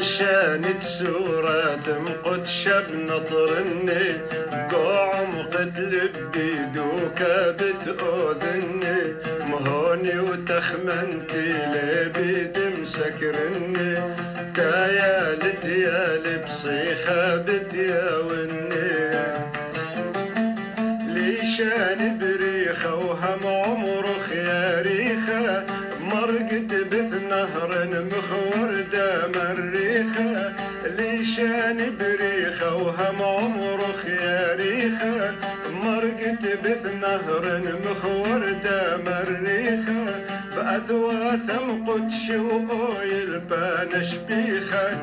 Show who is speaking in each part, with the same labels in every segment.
Speaker 1: لشانت سورة قدش بنطرني قوم قتل بيدوكا بتؤذني مهوني وتخمنتي لبي تمسكرني كايالت يالي بصيخة بتياوني ليشان بريخة وهم عمره خياريخة مرقت بث نهر مخور دام الريخة ليشان بريخة وهم عمره خياريخة مرقت بث نهر مخور دام الريخة بأثواثم قدش وأويل بانش بيخة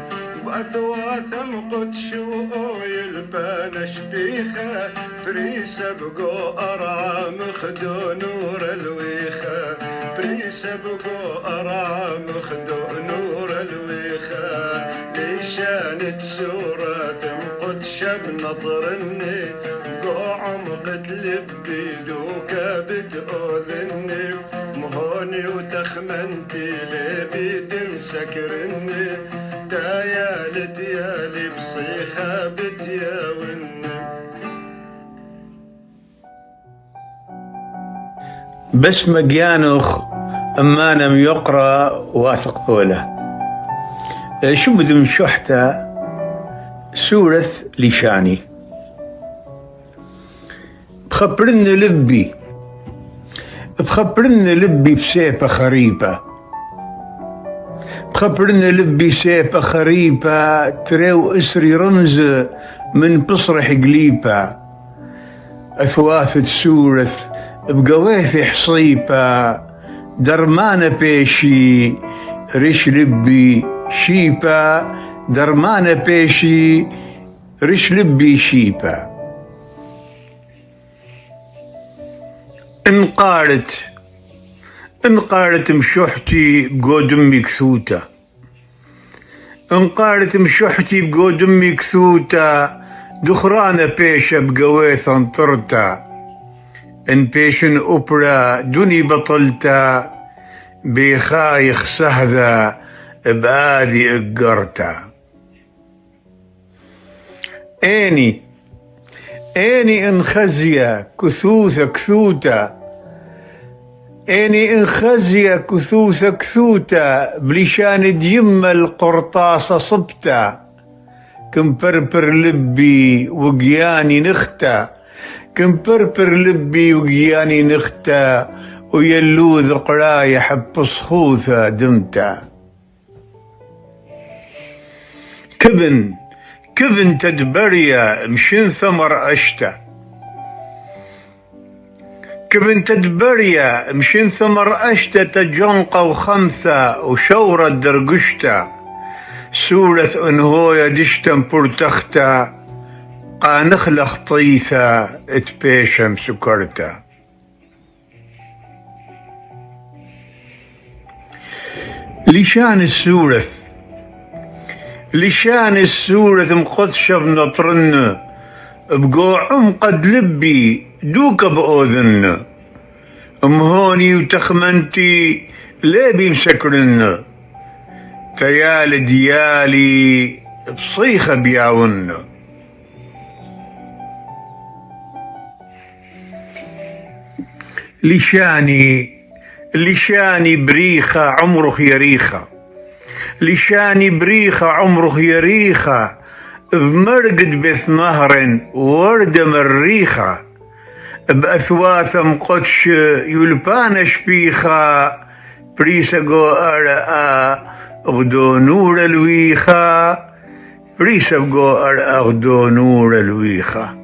Speaker 1: بأثواثم قدش وأويل بانش بيخة بريسة بقو أرعى مخدو نور الويخة بريسة بقو أرعى مخدو نور الويخة ليشانت سورة قدش بنطرني قو عمقت لبي دوكا بتؤذني مهوني وتخمنتي لبي تمسكرني دايالت يالي بصيخة بتياوني
Speaker 2: بس مجانخ أمانا يقرأ واثق وله شو بدم شحتة سورة لشاني بخبرن لبي بسيبة خريبة بخبرن لبي سيبة خريبة تريو اسري رمز من بصرح قليبة أثواث سورة بقويث حصيبة درمانة بيشي ريش لبي شيبة درمانة بيشي ريش لبي شيبة انقارت مشوحتي بقود امي كثوتة انقارت مشوحتي بقود امي كثوتة دخرانة بيشة بقويث انطرتا ان بيشن اوبرا دوني بطلتا بخايخ سهذا بآدي اقرتا اني انخزية كثوثة كثوتة اني انخزية كثوثة كثوتة بلشان ديم القرطاسة صبتا كمبربر لبي وقياني نختا كمبربر لبي وقياني نختا ويلوذ قرايح بصخوثة دمتا كبن تدبريا مشين ثمر أشتا كبن تدبريا مشين ثمر أشتا تجنقة وخمسة وشورة درقشتا سورة انهويا دشتا برتختا قانخلة خطيثة اتبيشم سكرتا لشان السورة مقدشة بنطرن بقو عمقد لبي دوك بأذن مهوني وتخمنتي لابي مسكرن تيال ديالي بصيخة بياون لشاني بريخة عمره يريخة لشاني بريخة عمره يريخة بمرقد بث مهر ورد مريخة بأثواث مقدش يلبان شبيخة بريسة قو أرأى أغدو نور الويخة بريسة قو أرأى أغدو نور الويخة